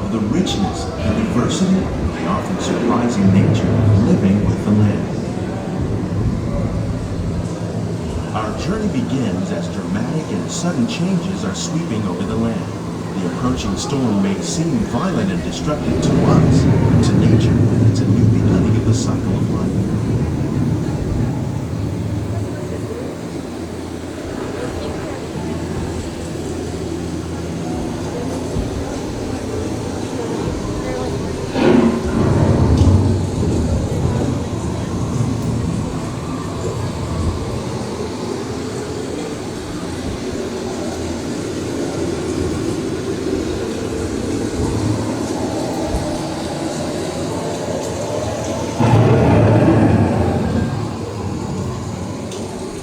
of the richness, the diversity, and the often surprising nature of living with the land. Our journey begins as dramatic and sudden changes are sweeping over the land. The approaching storm may seem violent and destructive to us, but to nature, it's a new beginning of the cycle of life.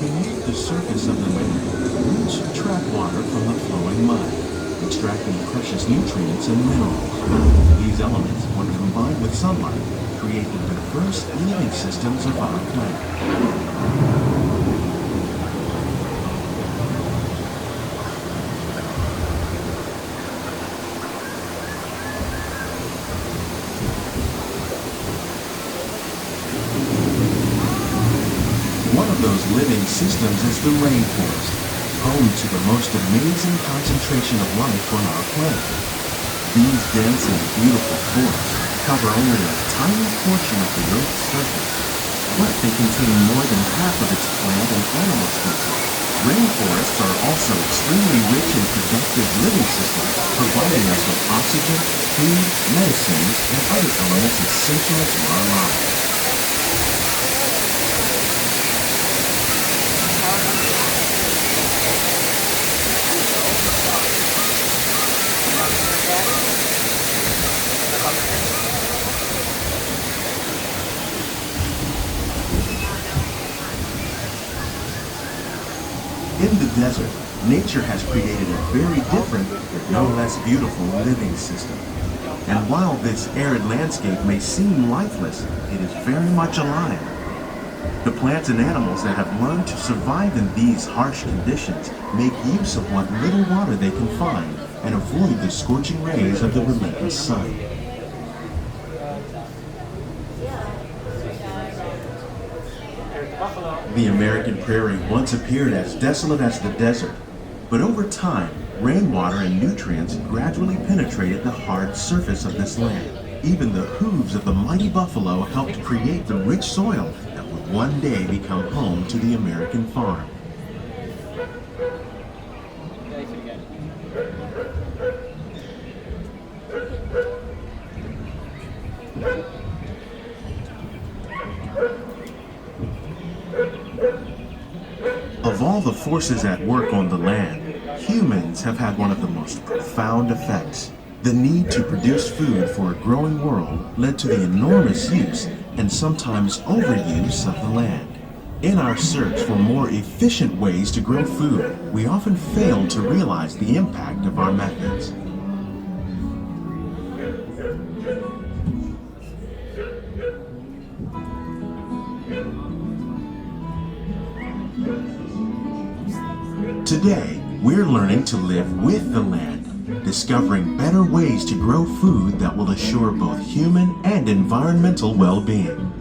Beneath the surface of the land, roots trap water from the flowing mud, extracting precious nutrients and minerals. These elements, when combined with sunlight, create the diverse living systems of our planet. One of those living systems is the rainforest, home to the most amazing concentration of life on our planet. These dense and beautiful forests cover only a tiny portion of the Earth's surface, but they contain more than half of its plant and animal species. Rainforests are also extremely rich in productive living systems, providing us with oxygen, food, medicines, and other elements essential to our lives. In the desert, nature has created a very different, but no less beautiful living system. And while this arid landscape may seem lifeless, it is very much alive. The plants and animals that have learned to survive in these harsh conditions make use of what little water they can find and avoid the scorching rays of the relentless sun. The American prairie once appeared as desolate as the desert, but over time, rainwater and nutrients gradually penetrated the hard surface of this land. Even the hooves of the mighty buffalo helped create the rich soil that would one day become home to the American farm. Of all the forces at work on the land, humans have had one of the most profound effects. The need to produce food for a growing world led to the enormous use and sometimes overuse of the land. In our search for more efficient ways to grow food, we often fail to realize the impact of our methods. Today, we're learning to live with the land, discovering better ways to grow food that will assure both human and environmental well-being.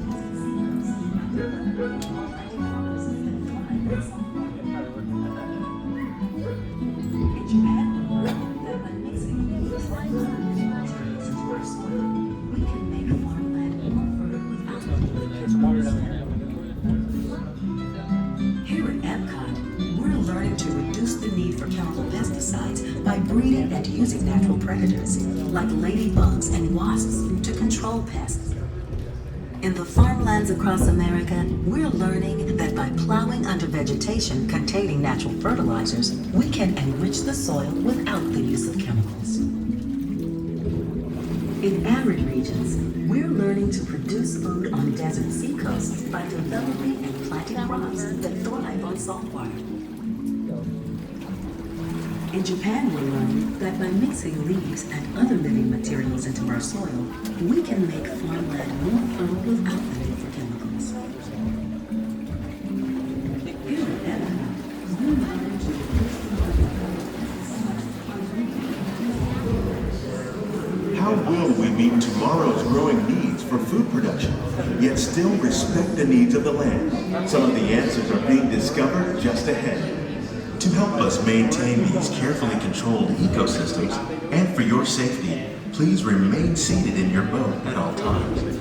Here at Epcot, we're learning to reduce the need for chemical pesticides by breeding and using natural predators, like ladybugs and wasps, to control pests. In the farmlands across America, we're learning that by plowing under vegetation containing natural fertilizers, we can enrich the soil without the use of chemicals. In arid regions, we're learning to produce food on desert seacoasts by developing and planting crops that thrive on salt water. In Japan, we're learning that by mixing leaves and other living materials into our soil, we can make farmland more fertile without the need for chemicals. Here at Epcot, we're learning to reduce the How we meet tomorrow's growing needs for food production, yet still respect the needs of the land? Some of the answers are being discovered just ahead. To help us maintain these carefully controlled ecosystems, and for your safety, please remain seated in your boat at all times.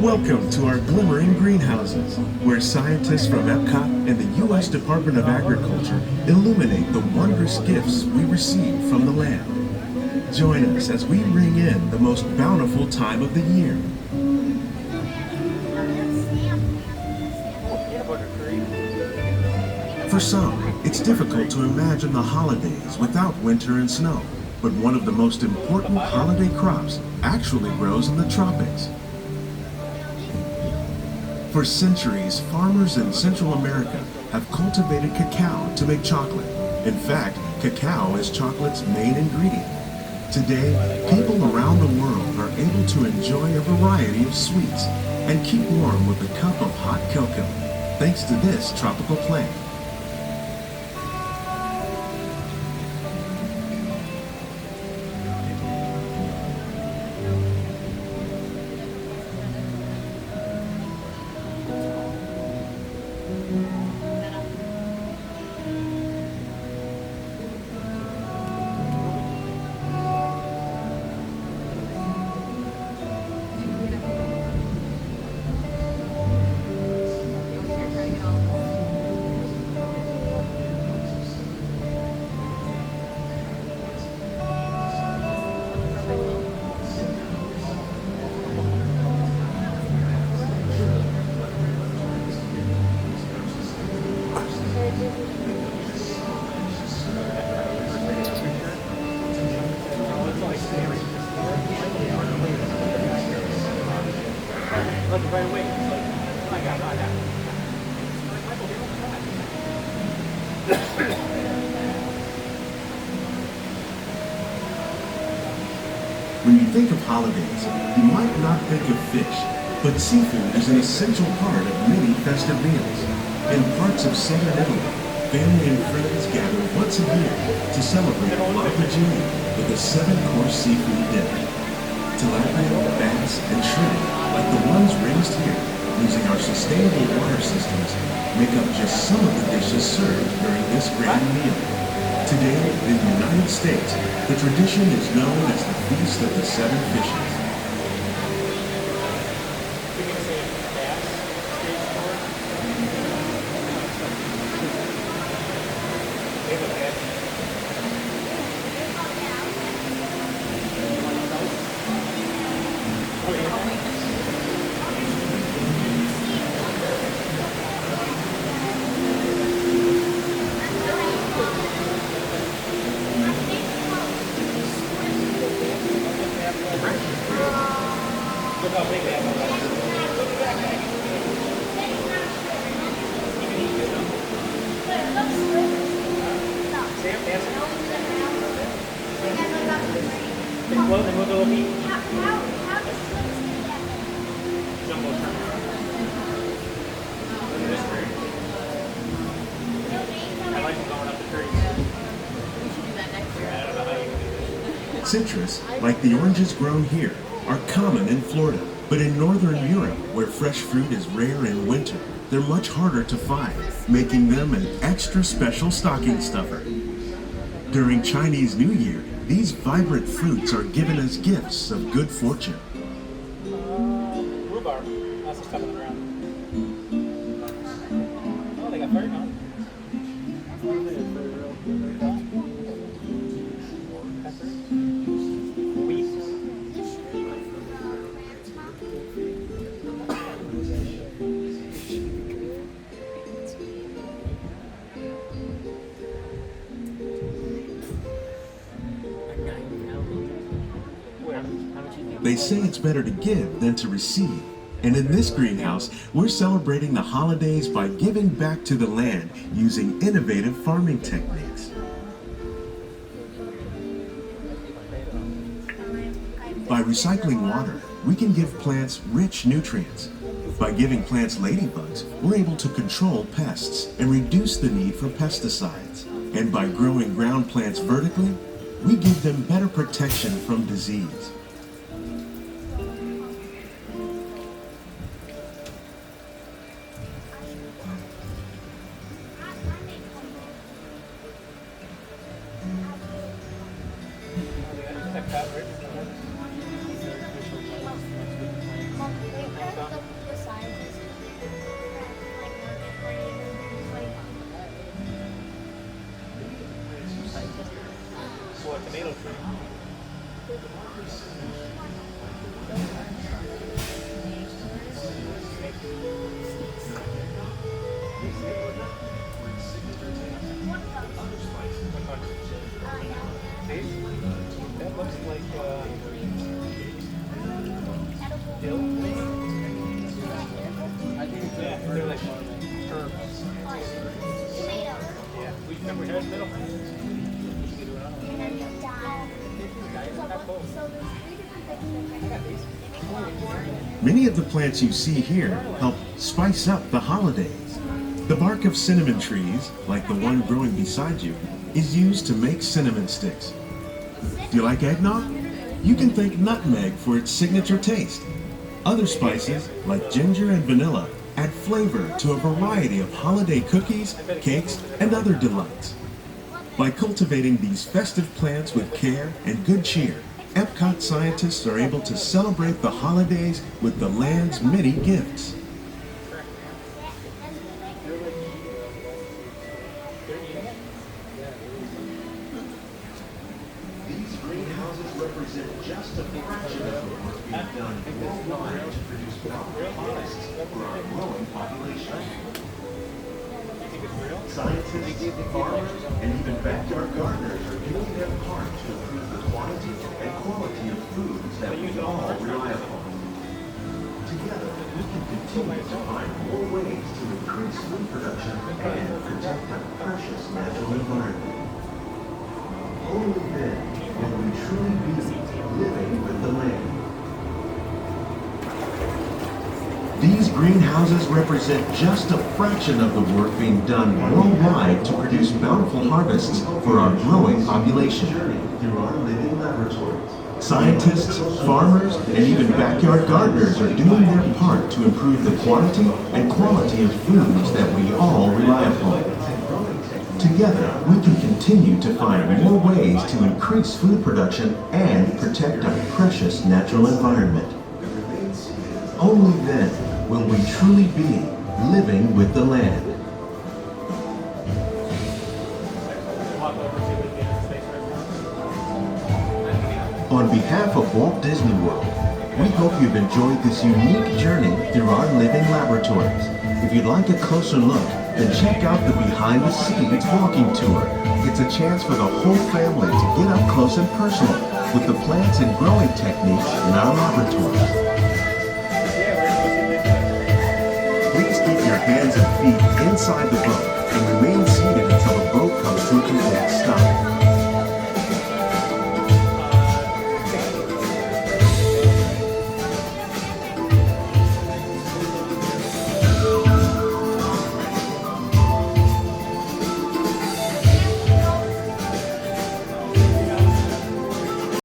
Welcome to our glimmering greenhouses, where scientists from Epcot and the U.S. Department of Agriculture illuminate the wondrous gifts we receive from the land. Join us as we ring in the most bountiful time of the year. For some, it's difficult to imagine the holidays without winter and snow, but one of the most important holiday crops actually grows in the tropics. For centuries, farmers in Central America have cultivated cacao to make chocolate. In fact, cacao is chocolate's main ingredient. Today, people around the world are able to enjoy a variety of sweets and keep warm with a cup of hot cocoa, thanks to this tropical plant. Right away. When you think of holidays, you might not think of fish, but seafood is an essential part of many festive meals. In parts of southern Italy, family and friends gather once a year to celebrate La Pagina with a 7-course seafood dinner. Tilapia, bass, and shrimp, like the ones raised here using our sustainable water systems, make up just some of the dishes served during this grand meal. Today, in the United States, the tradition is known as the Feast of the Seven Fishes. Citrus, like the oranges grown here, are common in Florida, but in northern Europe, where fresh fruit is rare in winter, they're much harder to find, making them an extra special stocking stuffer. During Chinese New Year, these vibrant fruits are given as gifts of good fortune. Rhubarb. That's the stuff on the ground. Oh, they got fairy now. How much you think? They say it's better to give than to receive. And in this greenhouse, we're celebrating the holidays by giving back to the land using innovative farming techniques. By recycling water, we can give plants rich nutrients. By giving plants ladybugs, we're able to control pests and reduce the need for pesticides. And by growing ground plants vertically, we give them better protection from disease. For a tomato tree. See? That looks like dill. I think it's they're like herbs. Yeah, we remember here in the middle. Many of the plants you see here help spice up the holidays. The bark of cinnamon trees, like the one growing beside you, is used to make cinnamon sticks. Do you like eggnog? You can thank nutmeg for its signature taste. Other spices, like ginger and vanilla, add flavor to a variety of holiday cookies, cakes, and other delights. By cultivating these festive plants with care and good cheer, Epcot scientists are able to celebrate the holidays with the land's many gifts. These greenhouses represent just a fraction of the work being done worldwide to produce bountiful harvests for our growing population. Scientists, farmers, and even backyard gardeners are doing their part to improve the quantity and quality of foods that we all rely upon. Together, we can continue to find more ways to increase food production and protect our precious natural environment. Only then will we truly be living with the land. These greenhouses represent just a fraction of the work being done worldwide to produce bountiful harvests for our growing population. Through our living laboratories. Scientists, farmers, and even backyard gardeners are doing their part to improve the quantity and quality of foods that we all rely upon. Together, we can continue to find more ways to increase food production and protect our precious natural environment. Only then will we truly be living with the land. On behalf of Walt Disney World, we hope you've enjoyed this unique journey through our living laboratories. If you'd like a closer look, then check out the Behind the Scenes walking tour. It's a chance for the whole family to get up close and personal with the plants and growing techniques in our laboratories. Please keep your hands and feet inside the boat and remain